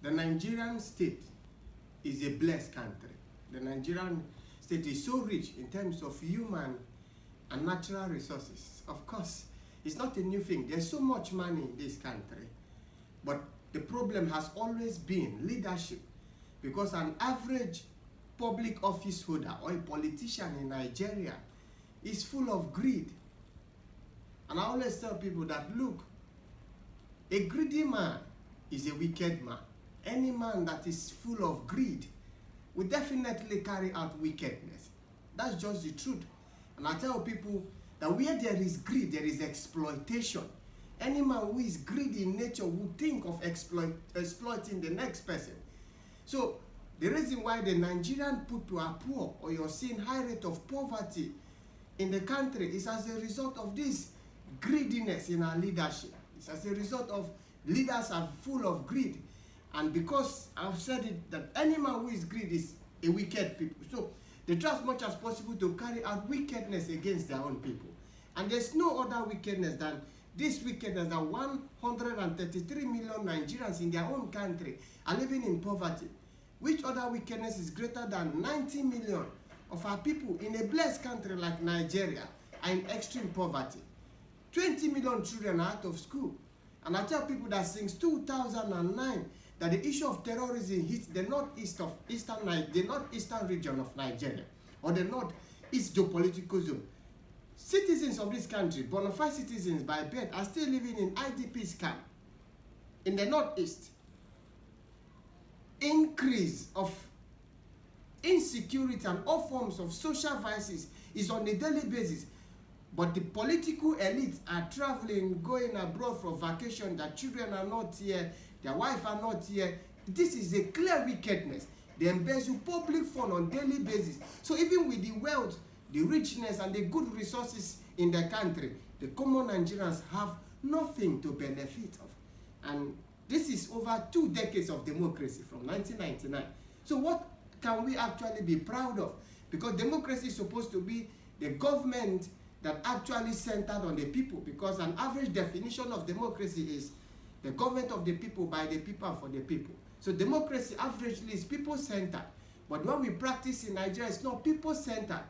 The Nigerian state is a blessed country. The Nigerian state is so rich in terms of human and natural resources. Of course, it's not a new thing. There's so much money in this country. But the problem has always been leadership. Because an average public office holder or a politician in Nigeria is full of greed. And I always tell people that, look, a greedy man is a wicked man. Any man that is full of greed will definitely carry out wickedness. That's just the truth. And I tell people that where there is greed, there is exploitation. Any man who is greedy in nature will think of exploiting the next person. So the reason why the Nigerian people are poor, or you're seeing high rate of poverty in the country, is as a result of this greediness in our leadership. It's as a result of leaders are full of greed. And because I've said it, that any man who is greedy is a wicked people. So they try as much as possible to carry out wickedness against their own people. And there's no other wickedness than this wickedness that 133 million Nigerians in their own country are living in poverty. Which other wickedness is greater than 90 million of our people in a blessed country like Nigeria are in extreme poverty? 20 million children are out of school. And I tell people that since 2009, that the issue of terrorism hits the northeastern region of Nigeria, or the northeast geopolitical zone. Citizens of this country, bona fide citizens by birth, are still living in IDPs camp in the northeast. Increase of insecurity and all forms of social vices is on a daily basis. But the political elites are traveling, going abroad for vacation. Their children are not here. Their wives are not here. This is a clear wickedness. They embezzle public funds on daily basis. So even with the wealth, the richness, and the good resources in the country, the common Nigerians have nothing to benefit of. And this is over 2 decades of democracy from 1999. So what can we actually be proud of? Because democracy is supposed to be the government that actually centered on the people, because an average definition of democracy is the government of the people, by the people, and for the people. So democracy averagely is people-centered. But when we practice in Nigeria, it's not people-centered.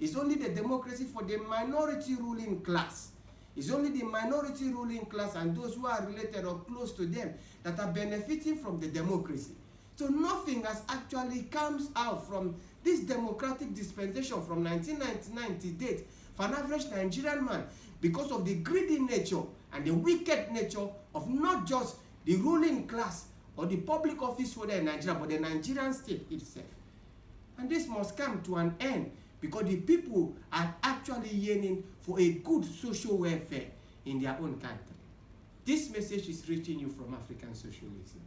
It's only the democracy for the minority ruling class. It's only the minority ruling class and those who are related or close to them that are benefiting from the democracy. So nothing has actually comes out from this democratic dispensation from 1999 to date for an average Nigerian man, because of the greedy nature and the wicked nature of not just the ruling class or the public office holder in Nigeria, but the Nigerian state itself. And this must come to an end, because the people are actually yearning for a good social welfare in their own country. This message is reaching you from African Socialism.